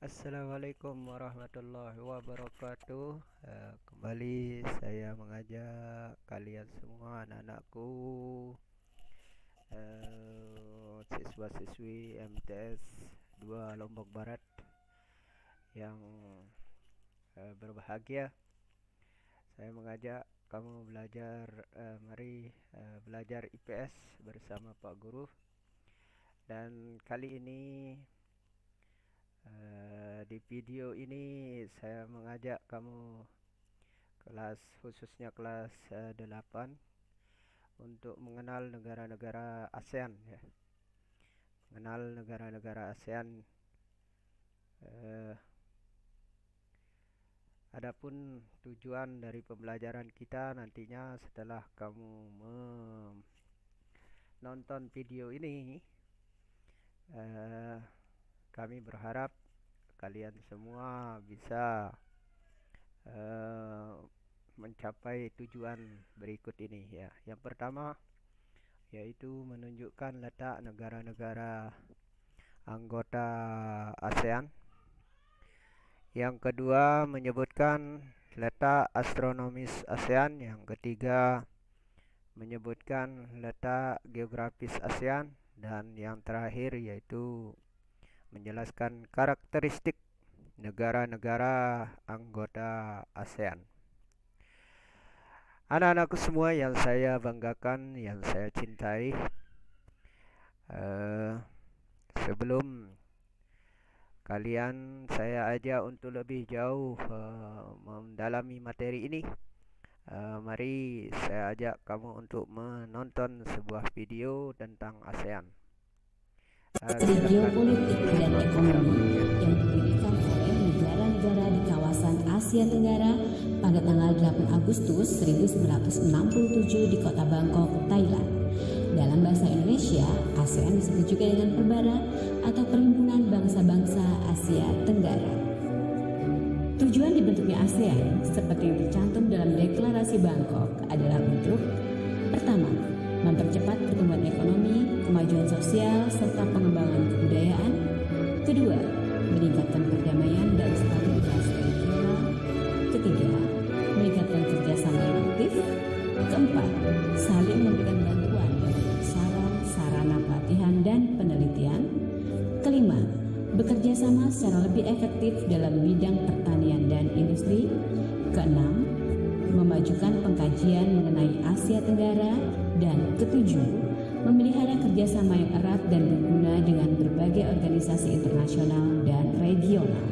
Assalamualaikum warahmatullahi wabarakatuh. Kembali saya mengajak kalian semua anak-anakku, siswa-siswi MTS 2 Lombok Barat yang berbahagia. Saya mengajak kamu belajar, mari belajar IPS bersama Pak Guru. Dan kali ini di video ini saya mengajak kamu kelas, khususnya kelas 8, untuk mengenal negara-negara ASEAN ya. Mengenal negara-negara ASEAN. Adapun tujuan dari pembelajaran kita nantinya setelah kamu menonton video ini, kami berharap kalian semua bisa mencapai tujuan berikut ini ya. Yang pertama yaitu menunjukkan letak negara-negara anggota ASEAN. Yang kedua menyebutkan letak astronomis ASEAN. Yang ketiga menyebutkan letak geografis ASEAN. Dan yang terakhir yaitu menjelaskan karakteristik negara-negara anggota ASEAN. Anak-anakku semua yang saya banggakan, yang saya cintai, sebelum kalian saya ajak untuk lebih jauh mendalami materi ini, mari saya ajak kamu untuk menonton sebuah video tentang ASEAN. Strategi geopolitik dan ekonomi yang didirikan oleh negara-negara di kawasan Asia Tenggara pada tanggal 8 Agustus 1967 di kota Bangkok, Thailand. Dalam bahasa Indonesia, ASEAN disebut juga dengan Perbara atau Perhimpunan Bangsa-Bangsa Asia Tenggara. Tujuan dibentuknya ASEAN seperti yang tercantum dalam Deklarasi Bangkok adalah untuk: pertama, mempercepat pertumbuhan ekonomi, kemajuan sosial, serta pengembangan kebudayaan. Kedua, meningkatkan perdamaian dan stabilitas regional. Ketiga, meningkatkan kerjasama yang aktif. Keempat, saling memberikan bantuan dan saran, sarana pelatihan dan penelitian. Kelima, bekerja sama secara lebih efektif dalam bidang pertanian dan industri. Keenam, memajukan pengkajian mengenai Asia Tenggara. Dan ketujuh, memelihara kerjasama yang erat dan berguna dengan berbagai organisasi internasional dan regional.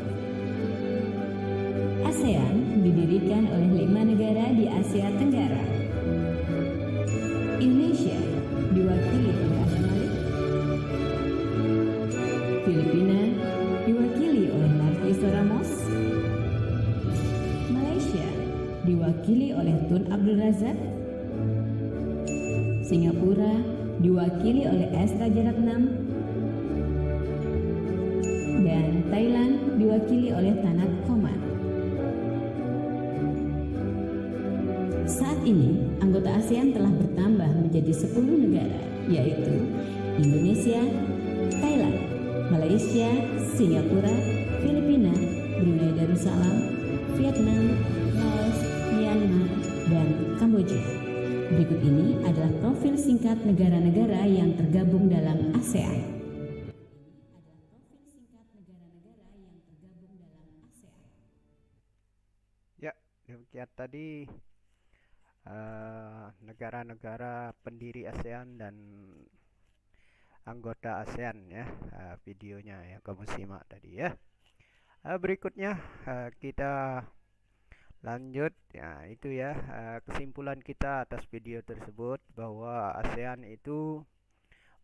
ASEAN didirikan oleh 5 negara di Asia Tenggara. Indonesia diwakili oleh Abdul Malik. Filipina diwakili oleh Narciso Ramos. Malaysia diwakili oleh Tun Abdul Razak. Singapura diwakili oleh S. Rajaratnam, dan Thailand diwakili oleh Tanat Koman. Saat ini, anggota ASEAN telah bertambah menjadi 10 negara, yaitu Indonesia, Thailand, Malaysia, Singapura, Filipina, Brunei Darussalam, Vietnam, Laos, Myanmar, dan Kamboja. Berikut ini adalah profil singkat negara-negara yang tergabung dalam ASEAN. Ya, demikian tadi negara-negara pendiri ASEAN dan anggota ASEAN ya, videonya yang kamu simak tadi ya. Berikutnya kita lanjut ya, itu ya, kesimpulan kita atas video tersebut bahwa ASEAN itu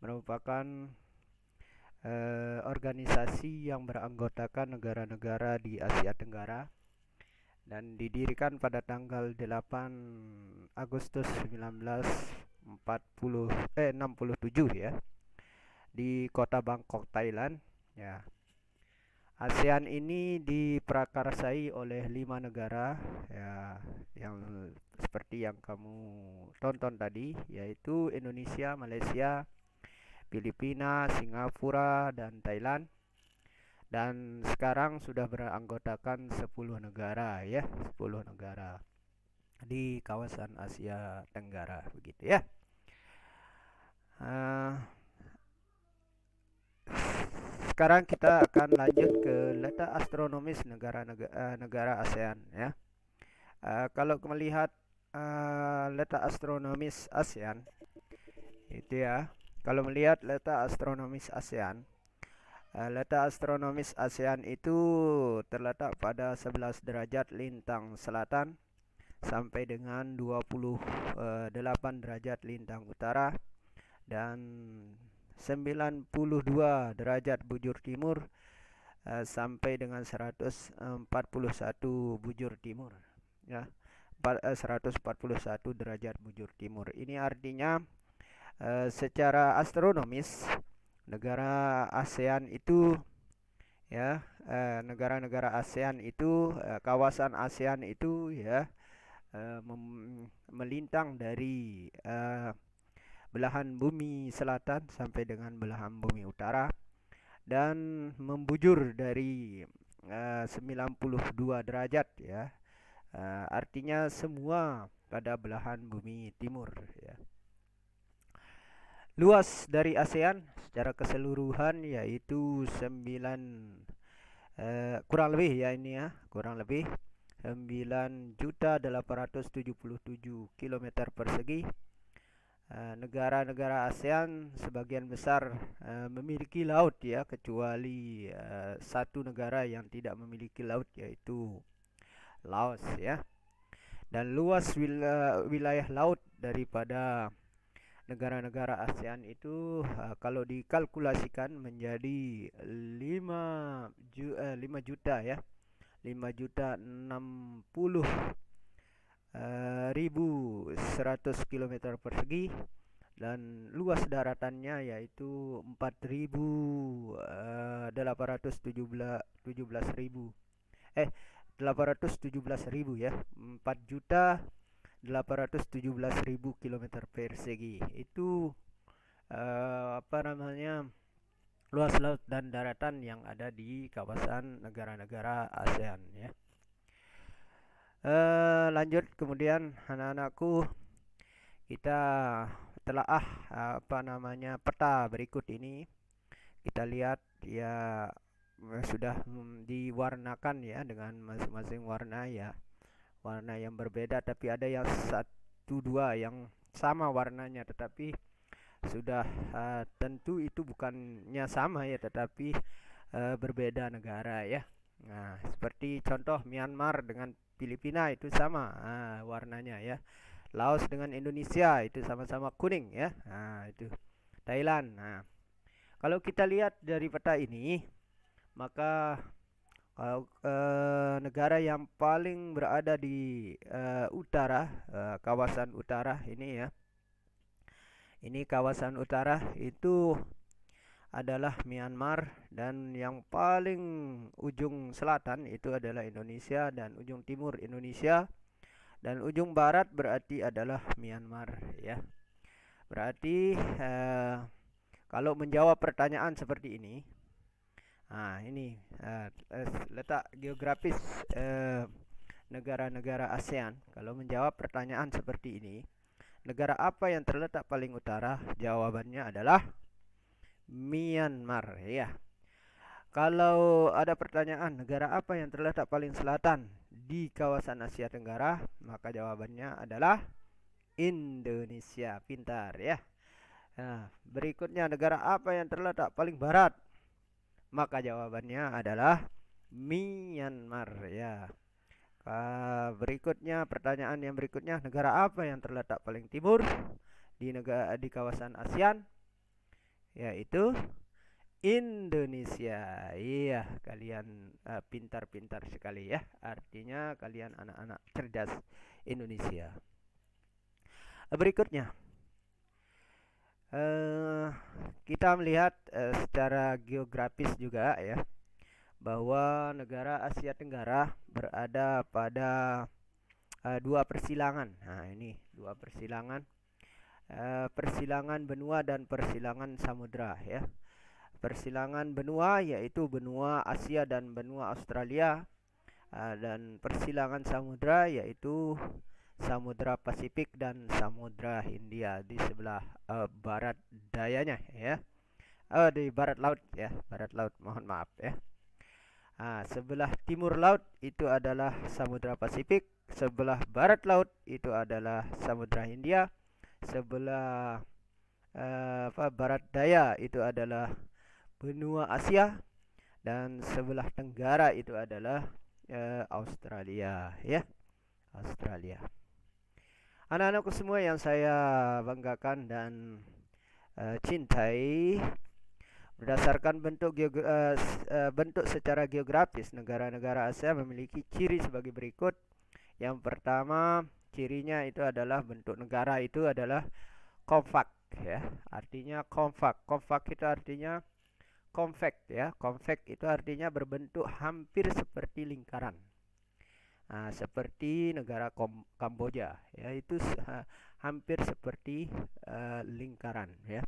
merupakan organisasi yang beranggotakan negara-negara di Asia Tenggara dan didirikan pada tanggal 8 Agustus 1967 ya, di kota Bangkok, Thailand ya. ASEAN ini diprakarsai oleh 5 negara ya, yang seperti yang kamu tonton tadi, yaitu Indonesia, Malaysia, Filipina, Singapura, dan Thailand. dan sekarang sudah beranggotakan 10 negara ya, 10 negara di kawasan Asia Tenggara begitu ya. Sekarang kita akan lanjut ke letak astronomis negara ASEAN ya. Kalau melihat letak astronomis ASEAN itu ya, kalau melihat letak astronomis ASEAN, letak astronomis ASEAN itu terletak pada 11 derajat lintang selatan sampai dengan 28 derajat lintang utara dan 92 derajat bujur timur sampai dengan 141 bujur timur ya. 141 derajat bujur timur. Ini artinya secara astronomis negara ASEAN itu ya, negara-negara ASEAN itu, kawasan ASEAN itu ya, melintang dari belahan bumi selatan sampai dengan belahan bumi utara dan membujur dari 92 derajat ya. Artinya semua pada belahan bumi timur ya. Luas dari ASEAN secara keseluruhan yaitu kurang lebih ya, ini ya, kurang lebih 9.877 km persegi. Negara-negara ASEAN sebagian besar memiliki laut ya, kecuali satu negara yang tidak memiliki laut, yaitu Laos ya. Dan luas wilayah laut daripada negara-negara ASEAN itu kalau dikalkulasikan menjadi 5 juta ya, 5.060.100 km persegi, dan luas daratannya yaitu 817.000 ya, 4.817.000 km persegi. Itu luas laut dan daratan yang ada di kawasan negara-negara ASEAN ya. Lanjut kemudian anak-anakku, kita telaah peta berikut ini. Kita lihat ya, sudah diwarnakan ya dengan masing-masing warna ya, warna yang berbeda, tapi ada yang 1-2 yang sama warnanya, tetapi sudah tentu itu bukannya sama ya, tetapi berbeda negara ya. Nah, seperti contoh Myanmar dengan Filipina itu sama warnanya ya. Laos dengan Indonesia itu sama-sama kuning ya. Nah, itu Thailand. Nah, kalau kita lihat dari peta ini, maka negara yang paling berada di utara, kawasan utara ini ya, ini kawasan utara itu adalah Myanmar, dan yang paling ujung selatan itu adalah Indonesia, dan ujung timur Indonesia, dan ujung barat berarti adalah Myanmar ya. Berarti kalau menjawab pertanyaan seperti ini, ini letak geografis negara-negara ASEAN. Kalau menjawab pertanyaan seperti ini, negara apa yang terletak paling utara? Jawabannya adalah Myanmar ya. Kalau ada pertanyaan negara apa yang terletak paling selatan di kawasan Asia Tenggara, maka jawabannya adalah Indonesia. Pintar ya. Nah, berikutnya negara apa yang terletak paling barat? Maka jawabannya adalah Myanmar ya. Berikutnya, pertanyaan yang berikutnya, negara apa yang terletak paling timur di kawasan ASEAN? Yaitu Indonesia. Iya, kalian pintar-pintar sekali ya. Artinya kalian anak-anak cerdas Indonesia. Berikutnya, kita melihat secara geografis juga ya, bahwa negara Asia Tenggara berada pada dua persilangan. Nah, ini dua persilangan, persilangan benua dan persilangan samudra ya. persilangan benua yaitu benua Asia dan benua Australia, dan persilangan samudra yaitu Samudra Pasifik dan Samudra Hindia di sebelah barat dayanya ya. Di barat laut ya, barat laut, mohon maaf ya. Sebelah timur laut itu adalah Samudra Pasifik, sebelah barat laut itu adalah Samudra Hindia, sebelah barat daya itu adalah benua Asia, dan sebelah tenggara itu adalah Australia ya, Australia. Anak-anakku semua yang saya banggakan dan cintai, berdasarkan bentuk secara geografis, negara-negara Asia memiliki ciri sebagai berikut. Yang pertama, cirinya itu adalah bentuk negara itu adalah kompak ya. Artinya kompak. Kompak itu artinya compact ya. Compact itu artinya berbentuk hampir seperti lingkaran. Seperti negara Kamboja ya, itu hampir seperti lingkaran ya.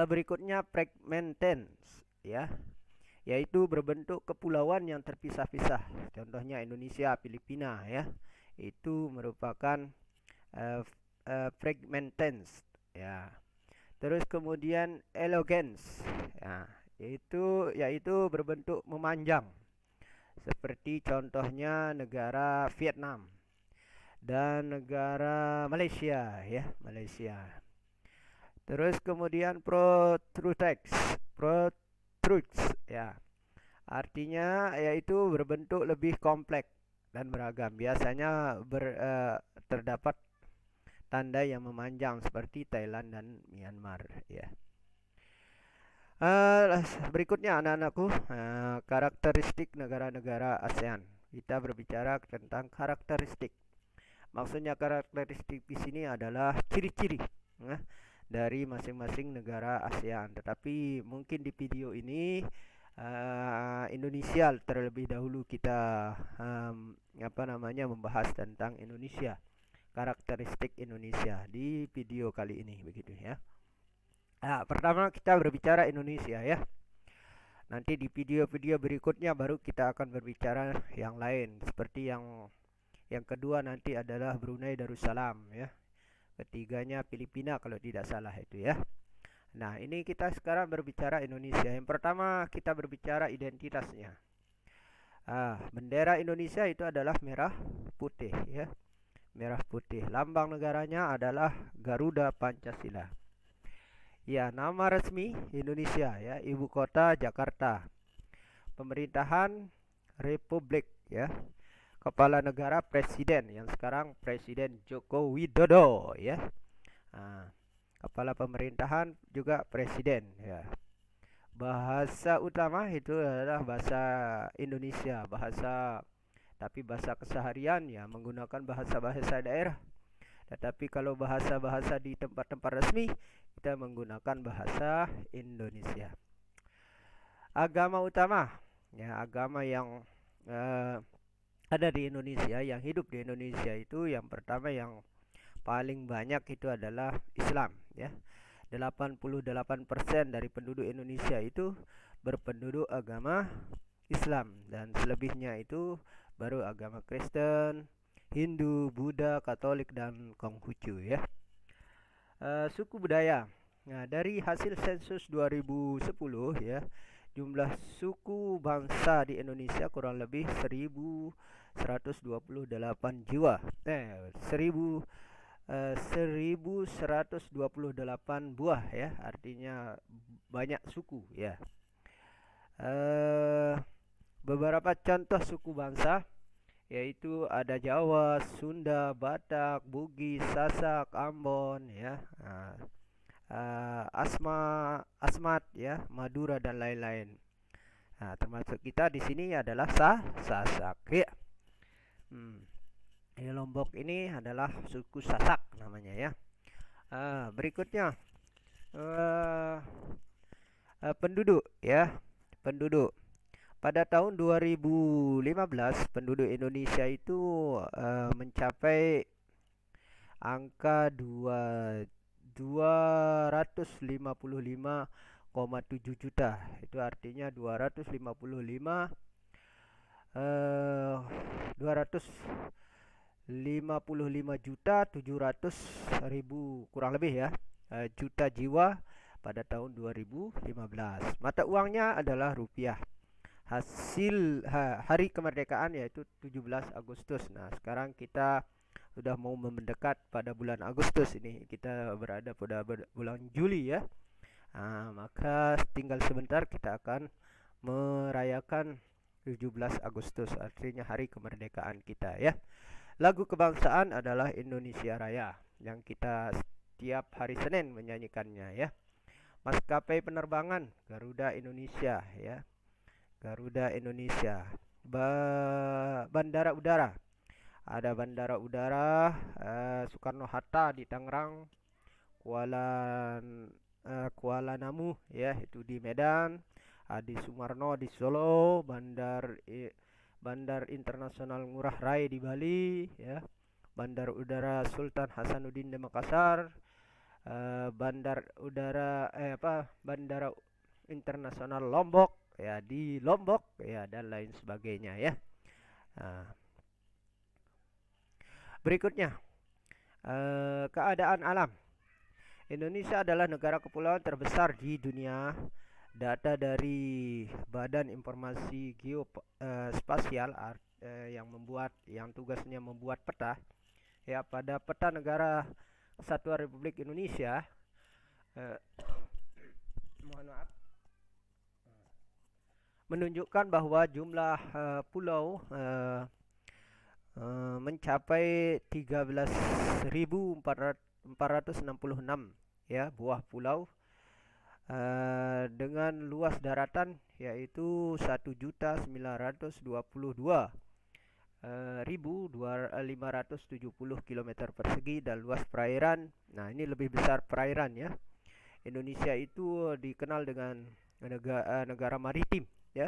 Berikutnya fragmented ya, yaitu berbentuk kepulauan yang terpisah-pisah. Contohnya Indonesia, Filipina ya, itu merupakan fragmented ya. Terus kemudian elegans ya, yaitu berbentuk memanjang, seperti contohnya negara Vietnam dan negara Malaysia ya, Malaysia. Terus kemudian protrudex ya, artinya yaitu berbentuk lebih kompleks dan beragam. Biasanya terdapat tanda yang memanjang seperti Thailand dan Myanmar ya. Berikutnya anak-anakku, karakteristik negara-negara ASEAN. Kita berbicara tentang karakteristik. Maksudnya karakteristik di sini adalah ciri-ciri dari masing-masing negara ASEAN. Tetapi mungkin di video ini Indonesia terlebih dahulu kita membahas tentang Indonesia, karakteristik Indonesia di video kali ini begitu ya. Pertama kita berbicara Indonesia ya. Nanti di video-video berikutnya baru kita akan berbicara yang lain, seperti yang kedua nanti adalah Brunei Darussalam ya. Ketiganya Filipina kalau tidak salah itu ya. Nah, ini kita sekarang berbicara Indonesia. Yang pertama kita berbicara identitasnya. Bendera Indonesia itu adalah merah putih ya. Merah putih. Lambang negaranya adalah Garuda Pancasila. Ya, nama resmi Indonesia ya, ibu kota Jakarta. Pemerintahan Republik ya. Kepala negara presiden, yang sekarang Presiden Joko Widodo ya. Kepala pemerintahan juga presiden ya. Bahasa utama itu adalah bahasa Indonesia, tapi bahasa keseharian ya menggunakan bahasa-bahasa daerah. Tetapi kalau bahasa-bahasa di tempat-tempat resmi kita menggunakan bahasa Indonesia. Agama utama ya, agama yang ada di Indonesia, yang hidup di Indonesia itu yang pertama yang paling banyak itu adalah Islam ya. 88% dari penduduk Indonesia itu berpenduduk agama Islam, dan selebihnya itu baru agama Kristen, Hindu, Buddha, Katolik, dan Konghucu ya. Suku budaya. Nah, dari hasil sensus 2010 ya, jumlah suku bangsa di Indonesia kurang lebih 1128 jiwa. 1128 buah ya, artinya banyak suku ya. Beberapa contoh suku bangsa yaitu ada Jawa, Sunda, Batak, Bugis, Sasak, Ambon ya, Asmat ya, Madura dan lain-lain. Termasuk kita di sini adalah Sasak ya. Lombok ini adalah suku Sasak namanya ya. Berikutnya penduduk ya, penduduk. Pada tahun 2015 penduduk Indonesia itu mencapai angka 255,8 juta. Itu artinya 255 juta 700.000 kurang lebih ya, juta jiwa pada tahun 2015. Mata uangnya adalah rupiah. Hasil hari kemerdekaan yaitu 17 Agustus. Nah, sekarang kita sudah mau mendekat pada bulan Agustus ini. Kita berada pada bulan Juli ya. Maka tinggal sebentar kita akan merayakan 17 Agustus, artinya hari kemerdekaan kita ya. Lagu kebangsaan adalah Indonesia Raya yang kita setiap hari Senin menyanyikannya ya. Maskapai penerbangan Garuda Indonesia ya. Garuda Indonesia. Bandara udara. Ada bandara udara Soekarno-Hatta di Tangerang, Kuala Namu ya itu di Medan, Adi Sumarno di Solo, Bandar Internasional Ngurah Rai di Bali ya, Bandar Udara Sultan Hasanuddin di Makassar, Bandara Internasional Lombok ya di Lombok ya, dan lain sebagainya ya. Berikutnya keadaan alam. Indonesia adalah negara kepulauan terbesar di dunia. Data dari Badan Informasi Geospasial yang tugasnya membuat peta ya, pada peta negara Kesatuan Republik Indonesia mohon maaf, menunjukkan bahwa jumlah pulau mencapai 13.466 ya buah pulau, dengan luas daratan yaitu 1.922.570 km persegi, dan luas perairan, nah ini lebih besar perairan ya. Indonesia itu dikenal dengan negara maritim ya,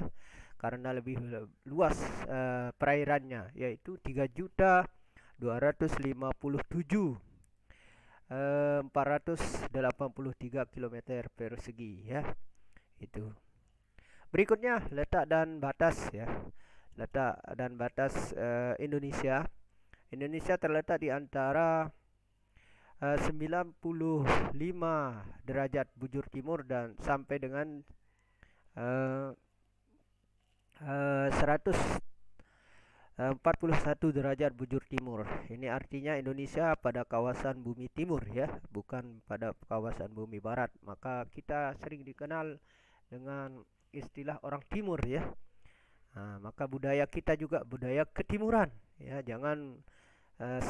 karena lebih luas perairannya yaitu 3.257.483 km persegi ya. Itu. Berikutnya letak dan batas ya. Letak dan batas Indonesia. Indonesia terletak di antara 95 derajat bujur timur dan sampai dengan 141 derajat bujur timur. Ini artinya Indonesia pada kawasan bumi timur ya, bukan pada kawasan bumi barat. Maka kita sering dikenal dengan istilah orang timur ya. Maka budaya kita juga budaya ketimuran ya. Jangan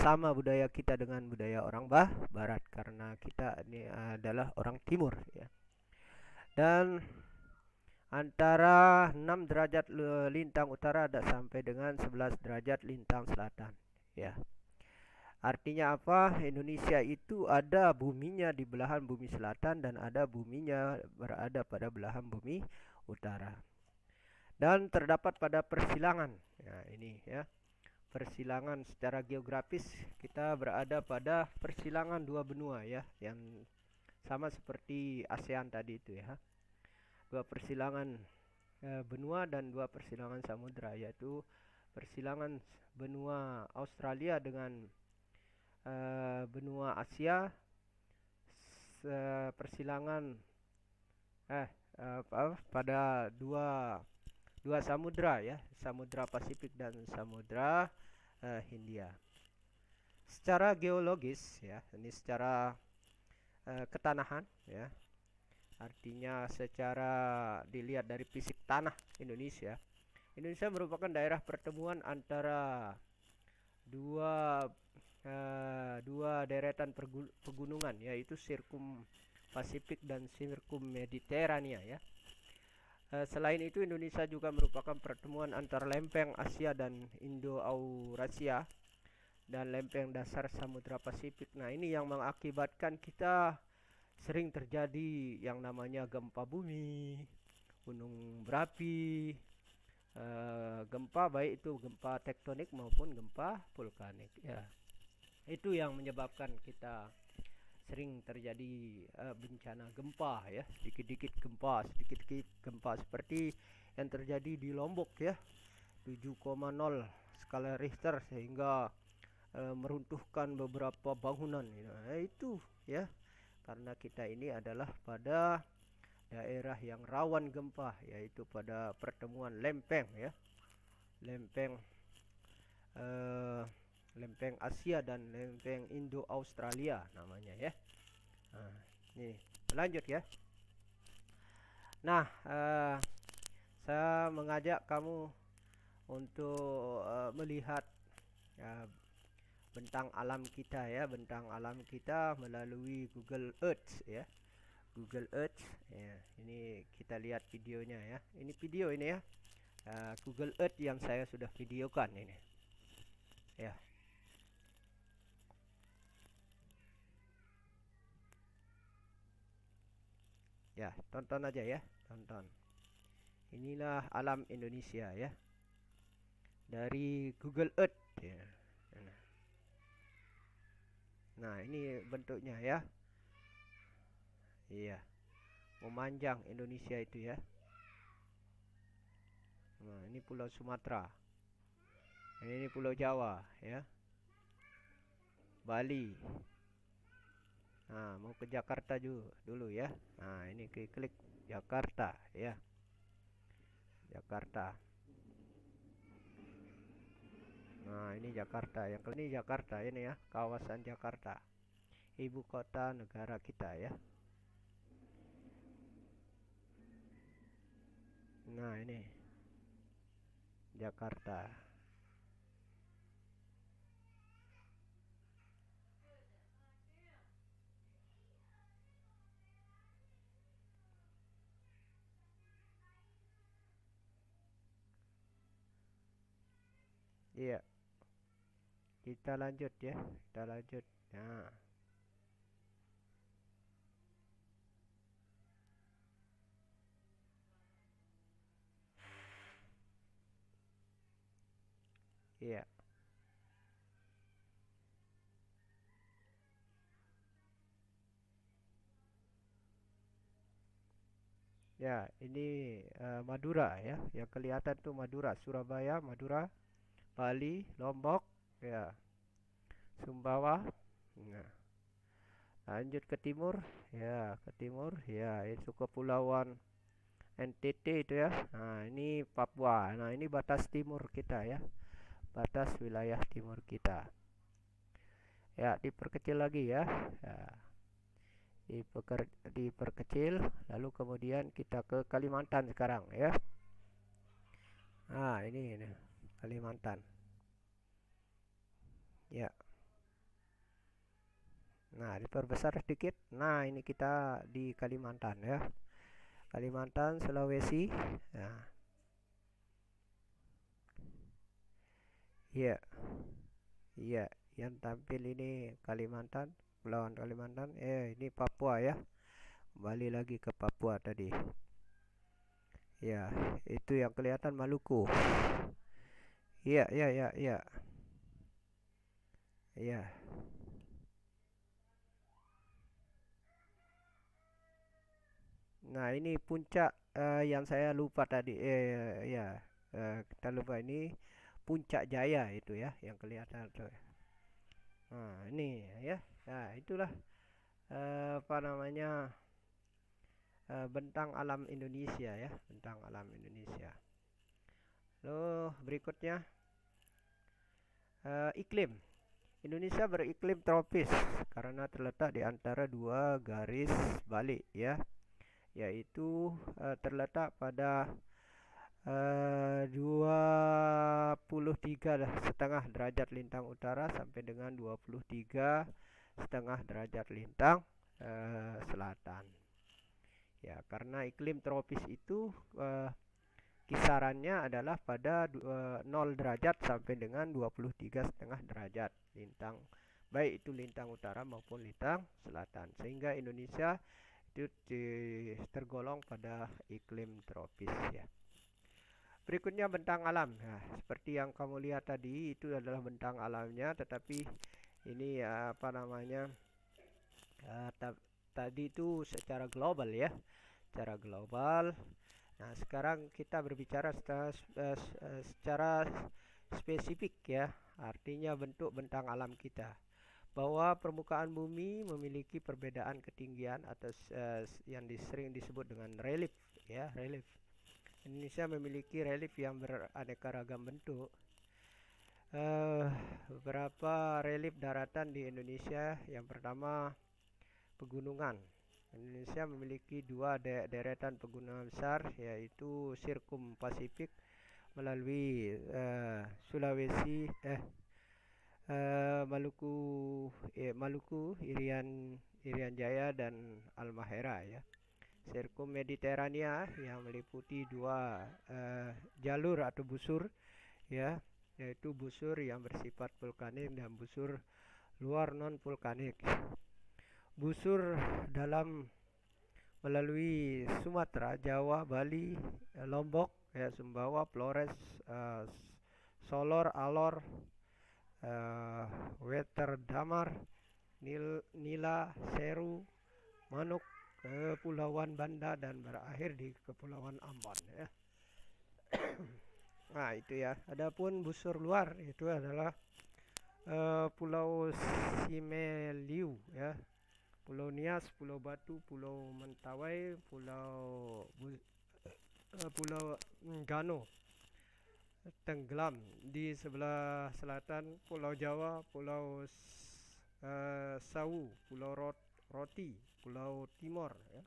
sama budaya kita dengan budaya orang barat, karena kita ini adalah orang timur ya. Dan antara 6 derajat lintang utara sampai dengan 11 derajat lintang selatan ya. Artinya apa? Indonesia itu ada buminya di belahan bumi selatan dan ada buminya berada pada belahan bumi utara. Dan terdapat pada persilangan. Ya, ini ya. Persilangan secara geografis kita berada pada persilangan dua benua ya, yang sama seperti ASEAN tadi itu ya. Dua persilangan benua dan dua persilangan samudra, yaitu persilangan benua Australia dengan benua Asia, persilangan pada dua samudra ya, Samudra Pasifik dan Samudra Hindia. Secara geologis ya, ini secara ketanahan ya. Artinya secara dilihat dari fisik tanah Indonesia merupakan daerah pertemuan antara dua deretan pegunungan, yaitu Sirkum Pasifik dan Sirkum Mediterania ya. Selain itu Indonesia juga merupakan pertemuan antara lempeng Asia dan Indo-Eurasia dan lempeng dasar Samudra Pasifik. Nah, ini yang mengakibatkan kita sering terjadi yang namanya gempa bumi, gunung berapi, gempa, baik itu gempa tektonik maupun gempa vulkanik ya. Itu yang menyebabkan kita sering terjadi bencana gempa ya, sedikit-sedikit gempa seperti yang terjadi di Lombok ya, 7,0 skala Richter sehingga meruntuhkan beberapa bangunan. Itu ya, karena kita ini adalah pada daerah yang rawan gempa, yaitu pada pertemuan lempeng ya, lempeng lempeng Asia dan lempeng Indo-Australia namanya ya. Nah, ini lanjut ya. Nah, saya mengajak kamu untuk melihat bentang alam kita ya, bentang alam kita melalui Google Earth ya. Google Earth ya. Ini kita lihat videonya ya. Ini video ini ya. Google Earth yang saya sudah videokan ini. Ya. Ya, tonton aja ya, tonton. Inilah alam Indonesia ya. Dari Google Earth ya. Nah, ini bentuknya ya. Iya. Memanjang Indonesia itu ya. Nah, ini Pulau Sumatera. Ini Pulau Jawa ya. Bali. Nah, mau ke Jakarta dulu ya. Nah, ini klik Jakarta ya. Jakarta. Nah, ini Jakarta. Yang ini Jakarta ini ya, kawasan Jakarta. Ibu kota negara kita ya. Nah, ini Jakarta. Iya. Kita lanjut ya. Kita lanjut. Nah. Iya. Ya, ini Madura ya. Yang kelihatan tuh Madura, Surabaya, Madura, Bali, Lombok, ya, Sumbawa. Nah, lanjut ke timur, ya, ke timur, ya, itu Kepulauan NTT itu ya. Nah, ini Papua. Nah, ini batas timur kita ya. Batas wilayah timur kita. Ya, diperkecil lagi ya. Ya. Diperkecil, lalu kemudian kita ke Kalimantan sekarang ya. Nah, ini Kalimantan. Ya. Nah, diperbesar sedikit. Nah, ini kita di Kalimantan ya. Kalimantan, Sulawesi. Nah. Iya. Iya, yang tampil ini Kalimantan, Kepulauan Kalimantan. Ini Papua ya. Kembali lagi ke Papua tadi. Ya, itu yang kelihatan Maluku. Iya, iya, iya, iya. Iya. Nah, ini puncak yang saya lupa tadi. Ya, kita lupa ini Puncak Jaya itu ya, yang kelihatan tuh. Nah, ini ya. Nah, itulah apa namanya? Bentang alam Indonesia ya, bentang alam Indonesia. Lalu berikutnya iklim. Indonesia beriklim tropis karena terletak di antara dua garis balik ya, yaitu terletak pada 23,5 derajat lintang utara sampai dengan 23,5 derajat lintang selatan. Ya, karena iklim tropis itu kisarannya adalah pada 0 derajat sampai dengan 23,5 derajat lintang, baik itu lintang utara maupun lintang selatan, sehingga Indonesia itu tergolong pada iklim tropis ya. Berikutnya bentang alam. Nah, seperti yang kamu lihat tadi itu adalah bentang alamnya, tetapi ini apa namanya, Tadi itu secara global ya, secara global. Nah, sekarang kita berbicara secara spesifik ya, artinya bentuk bentang alam kita. Bahwa permukaan bumi memiliki perbedaan ketinggian atau yang sering disebut dengan relief ya, relief. Indonesia memiliki relief yang beraneka ragam bentuk. Beberapa relief daratan di Indonesia. Yang pertama, pegunungan. Indonesia memiliki dua deretan pegunungan besar, yaitu Sirkum Pasifik melalui Sulawesi, Maluku, Irian Jaya dan Halmahera ya. Sirkum Mediterania yang meliputi dua jalur atau busur ya, yaitu busur yang bersifat vulkanik dan busur luar non vulkanik. Busur dalam melalui Sumatera, Jawa, Bali, Lombok, ya, Sumbawa, Flores, Solor, Alor, Weter, Damar, Nila, Seru, Manuk, Kepulauan Banda, dan berakhir di Kepulauan Ambon ya. Nah, itu ya. Adapun busur luar itu adalah Pulau Simeliu ya. Pulau Nias, Pulau Batu, Pulau Mentawai, Pulau Gano, tenggelam di sebelah selatan Pulau Jawa, Pulau Sawu, Pulau Roti, Pulau Timor, ya.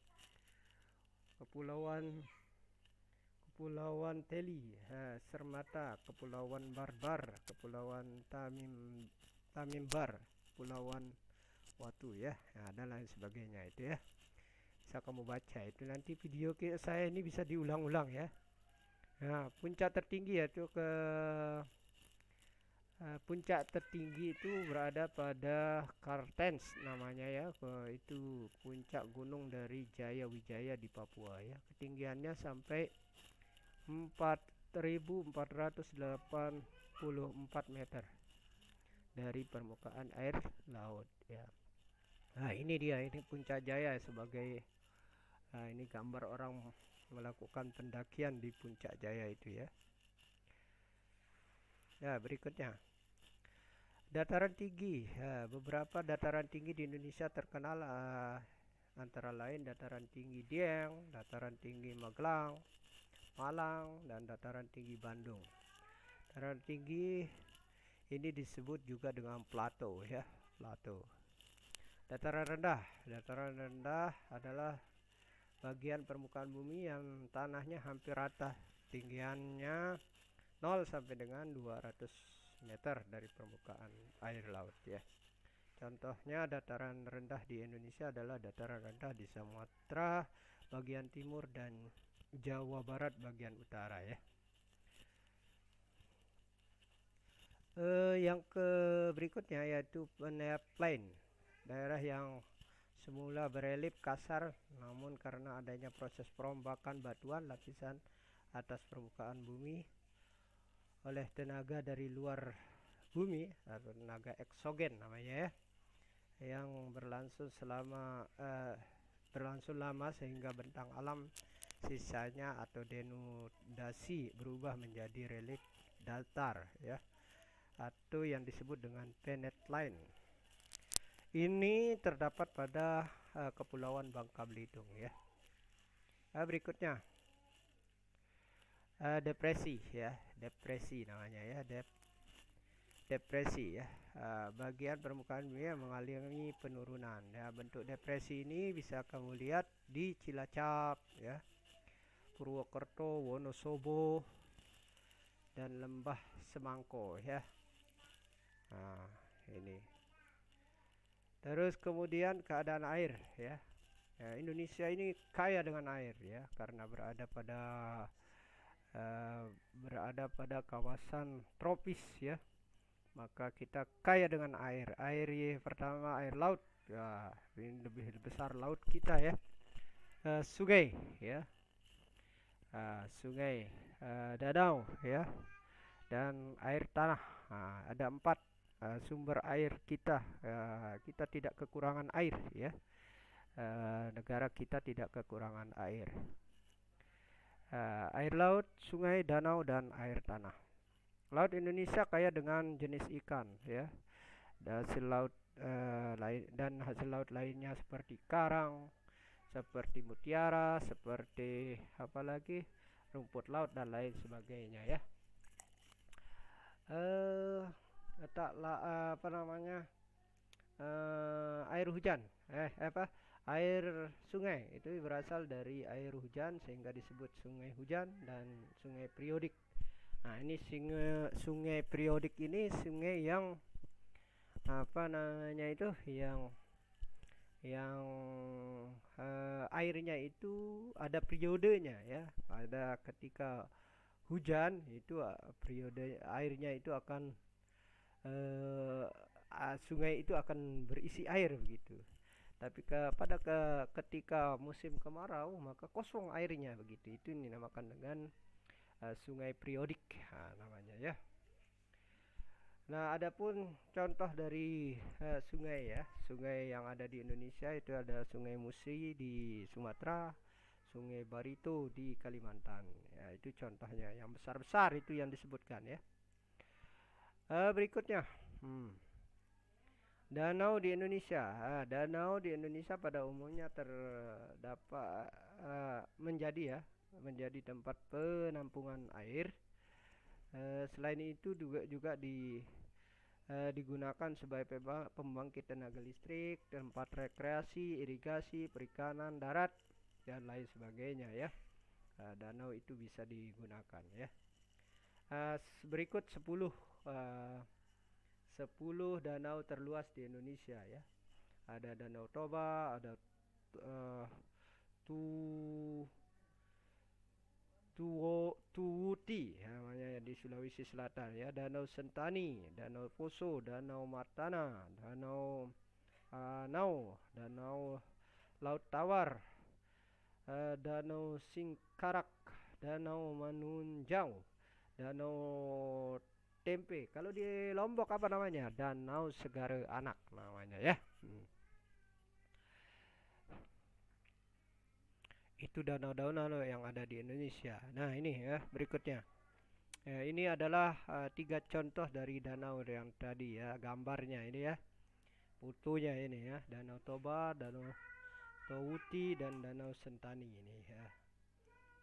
Kepulauan Teli, Sermata, Kepulauan Barbar, Kepulauan Tamimbar, Kepulauan Watu ya, nah, dan lain sebagainya itu ya. Bisa kamu baca itu, nanti video saya ini bisa diulang-ulang ya. Nah, puncak tertinggi yaitu puncak tertinggi itu berada pada Kartens namanya ya, itu puncak gunung dari Jaya Wijaya di Papua ya. Ketinggiannya sampai 4.484 meter dari permukaan air laut ya. Nah, ini dia, ini Puncak Jaya sebagai ini gambar orang melakukan pendakian di Puncak Jaya itu ya. Ya, berikutnya. Dataran tinggi. Beberapa dataran tinggi di Indonesia terkenal, antara lain dataran tinggi Dieng, dataran tinggi Magelang, Malang, dan dataran tinggi Bandung. Dataran tinggi ini disebut juga dengan plateau ya, plateau. Dataran rendah adalah bagian permukaan bumi yang tanahnya hampir rata, tinggiannya 0 sampai dengan 200 meter dari permukaan air laut ya. Contohnya dataran rendah di Indonesia adalah dataran rendah di Sumatera bagian timur dan Jawa Barat bagian utara ya. Yang berikutnya yaitu peneplain, daerah yang semula berelief kasar, namun karena adanya proses perombakan batuan lapisan atas permukaan bumi oleh tenaga dari luar bumi atau tenaga eksogen namanya ya, yang berlangsung lama sehingga bentang alam sisanya atau denudasi berubah menjadi relief datar ya, atau yang disebut dengan peneplain. Ini terdapat pada Kepulauan Bangka Belitung ya. Berikutnya depresi ya, depresi namanya ya, depresi ya. Bagian permukaan bumi yang mengalami penurunan ya. Bentuk depresi ini bisa kamu lihat di Cilacap ya, Purwokerto, Wonosobo, dan Lembah Semangko ya. Nah, ini. Terus kemudian keadaan air ya. Indonesia ini kaya dengan air ya, karena berada pada kawasan tropis ya. Maka kita kaya dengan air. Pertama air laut ya, ini lebih besar laut kita ya. Sungai ya, sungai, danau ya, dan air tanah. Ada 4 sumber air kita. Kita tidak kekurangan air ya. Negara kita tidak kekurangan air. Air laut, sungai, danau, dan air tanah. Laut Indonesia kaya dengan jenis ikan ya. Hasil laut dan hasil laut lainnya seperti karang, seperti mutiara, seperti apa lagi, rumput laut dan lain sebagainya ya. Apa namanya, air hujan, air sungai itu berasal dari air hujan sehingga disebut sungai hujan dan sungai periodik. Nah, ini sungai periodik ini sungai yang apa namanya itu, yang airnya itu ada periodenya ya. Pada ketika hujan itu periode airnya itu akan sungai itu akan berisi air begitu. Tapi ketika musim kemarau maka kosong airnya begitu. Itu dinamakan dengan sungai periodik namanya ya. Nah, adapun contoh dari sungai ya, sungai yang ada di Indonesia itu ada Sungai Musi di Sumatera, Sungai Barito di Kalimantan. Ya, itu contohnya yang besar-besar itu yang disebutkan ya. Berikutnya, danau di Indonesia. Danau di Indonesia pada umumnya terdapat menjadi tempat penampungan air. Selain itu juga digunakan sebagai pembangkit tenaga listrik, tempat rekreasi, irigasi, perikanan darat dan lain sebagainya ya. Danau itu bisa digunakan ya. Berikut 10 danau terluas di Indonesia ya. Ada Danau Toba, ada Tuwuti namanya di Sulawesi Selatan ya, Danau Sentani, Danau Poso, Danau Martana, Danau Danau Laut Tawar, Danau Singkarak, Danau Manunjau, Danau Tempe. Kalau di Lombok apa namanya? Danau Segara Anak namanya ya. Itu danau-danau yang ada di Indonesia. Nah, ini ya berikutnya. Ini adalah 3 contoh dari danau yang tadi ya, gambarnya ini ya. Fotonya ini ya, Danau Toba, Danau Towuti dan Danau Sentani ini ya.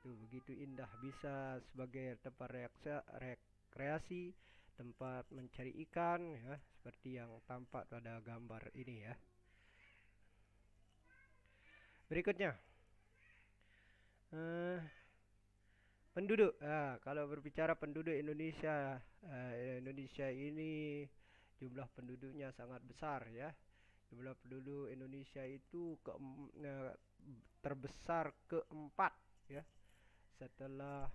Itu begitu indah, bisa sebagai tempat rekreasi, tempat mencari ikan ya, seperti yang tampak pada gambar ini ya. Berikutnya, penduduk. Kalau berbicara penduduk Indonesia, Indonesia ini jumlah penduduknya sangat besar ya. Jumlah penduduk Indonesia itu terbesar keempat ya, setelah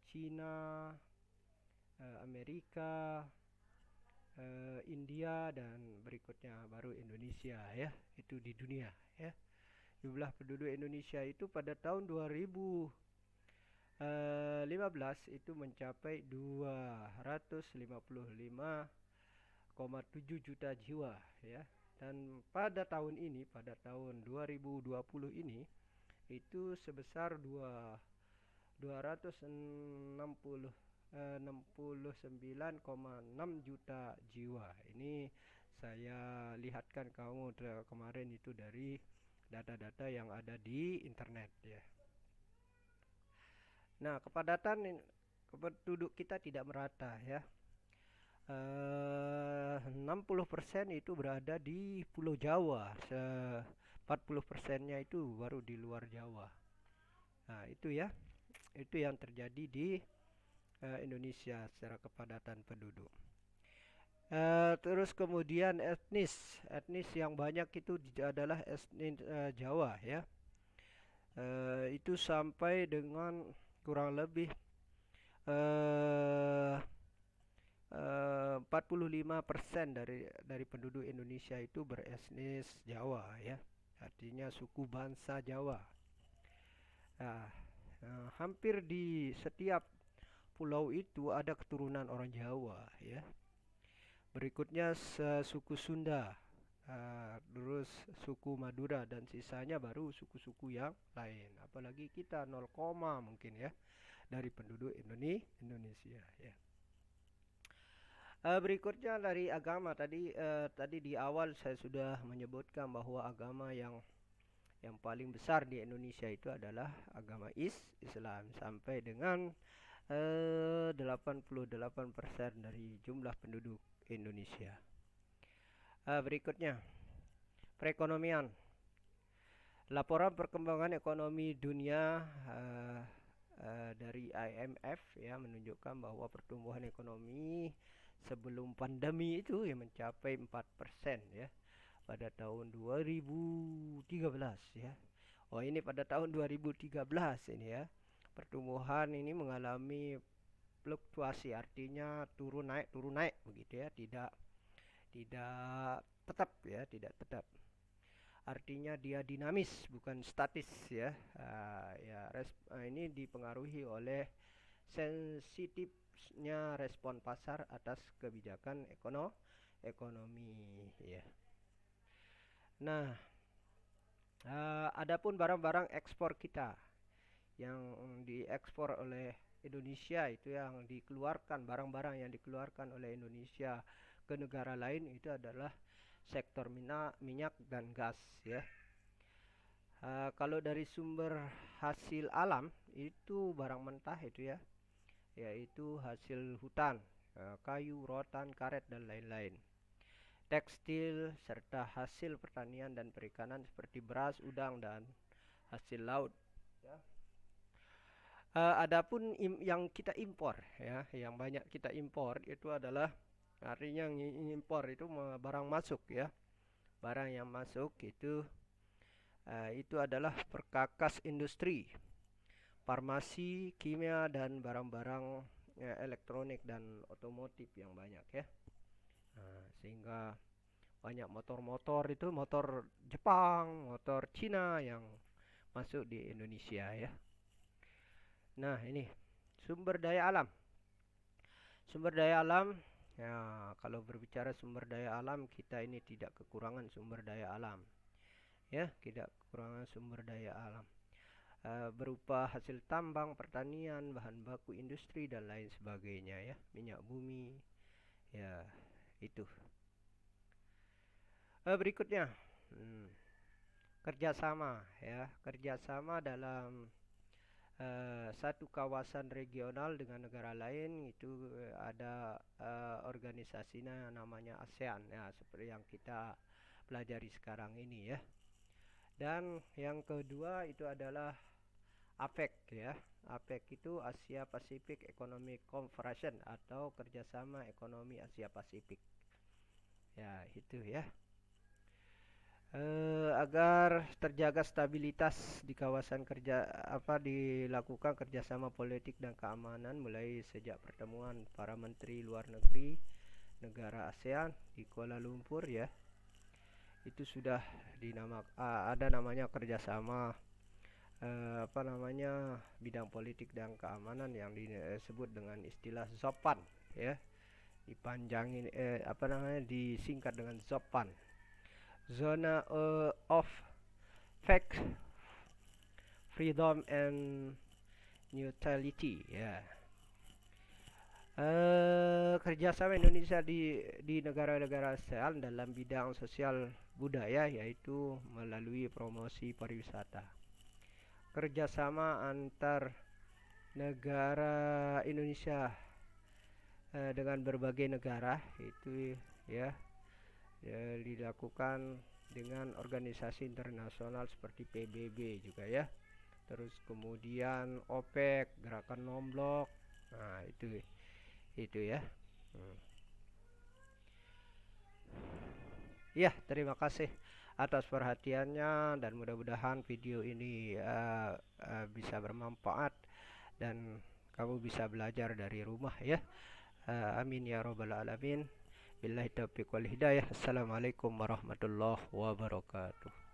Cina, Amerika, India, dan berikutnya baru Indonesia ya. Itu di dunia ya. Jumlah penduduk Indonesia itu pada tahun 2015 itu mencapai 255,7 juta jiwa ya. Dan pada tahun 2020 ini itu sebesar 269,6 juta jiwa. Ini saya lihatkan kamu kemarin itu dari data-data yang ada di internet ya. Nah, kepadatan penduduk kita tidak merata ya. 60% itu berada di Pulau Jawa, 40%-nya itu baru di luar Jawa. Nah, itu ya. Itu yang terjadi di Indonesia secara kepadatan penduduk. Terus kemudian etnis yang banyak itu adalah etnis Jawa ya. Itu sampai dengan kurang lebih 45% dari penduduk Indonesia itu beretnis Jawa ya. Artinya suku bangsa Jawa. Hampir di setiap pulau itu ada keturunan orang Jawa ya. Berikutnya suku Sunda, terus suku Madura, dan sisanya baru suku-suku yang lain. Apalagi kita 0, mungkin ya dari penduduk Indonesia ya. Berikutnya dari agama tadi di awal saya sudah menyebutkan bahwa agama yang paling besar di Indonesia itu adalah agama Islam sampai dengan 88% dari jumlah penduduk Indonesia. Berikutnya perekonomian. Laporan perkembangan ekonomi dunia dari IMF ya menunjukkan bahwa pertumbuhan ekonomi sebelum pandemi itu yang mencapai 4% ya pada tahun 2013 ya. Oh, ini pada tahun 2013 ini ya. Pertumbuhan ini mengalami fluktuasi, artinya turun naik begitu ya, tidak tetap ya, tidak tetap. Artinya dia dinamis bukan statis ya. Ini dipengaruhi oleh sensitifnya respon pasar atas kebijakan ekonomi ya. Nah, adapun barang-barang ekspor kita yang diekspor oleh Indonesia itu yang dikeluarkan, barang-barang yang dikeluarkan oleh Indonesia ke negara lain itu adalah sektor minyak dan gas ya. Kalau dari sumber hasil alam itu barang mentah itu ya, yaitu hasil hutan, kayu, rotan, karet dan lain-lain. Tekstil serta hasil pertanian dan perikanan seperti beras, udang dan hasil laut ya. Adapun yang kita impor ya, yang banyak kita impor itu adalah, artinya yang impor itu barang masuk ya. Barang yang masuk itu adalah perkakas industri, farmasi, kimia dan barang-barang elektronik dan otomotif yang banyak ya. Sehingga banyak motor-motor itu motor Jepang, motor Cina yang masuk di Indonesia ya. Nah, ini sumber daya alam. Sumber daya alam ya, kalau berbicara sumber daya alam, kita ini tidak kekurangan sumber daya alam. Ya, tidak kekurangan sumber daya alam. Berupa hasil tambang, pertanian, bahan baku industri dan lain sebagainya ya, minyak bumi. Ya, itu. Berikutnya kerjasama ya, kerjasama dalam satu kawasan regional dengan negara lain itu ada organisasinya namanya ASEAN ya, seperti yang kita pelajari sekarang ini ya. Dan yang kedua itu adalah APEC ya. APEC itu Asia Pacific Economic Cooperation atau kerjasama ekonomi Asia Pasifik. Ya, itu ya. Agar terjaga stabilitas di kawasan dilakukan kerjasama politik dan keamanan mulai sejak pertemuan para menteri luar negeri negara ASEAN di Kuala Lumpur ya. Itu sudah ada namanya kerjasama bidang politik dan keamanan yang disebut dengan istilah ZOPAN ya. Dipanjangin disingkat dengan ZOPAN. Zona of Fact, Freedom and Neutrality ya. Kerjasama Indonesia di negara-negara ASEAN dalam bidang sosial budaya, yaitu melalui promosi pariwisata. Kerjasama antar negara Indonesia dengan berbagai negara itu ya, dilakukan dengan organisasi internasional seperti PBB juga ya. Terus kemudian OPEC, gerakan non-blok. Nah, itu ya. Ya, terima kasih atas perhatiannya dan mudah-mudahan video ini bisa bermanfaat dan kamu bisa belajar dari rumah ya. Amin ya rabbal alamin. Billahi taufiq wal hidayah. Assalamualaikum warahmatullahi wabarakatuh.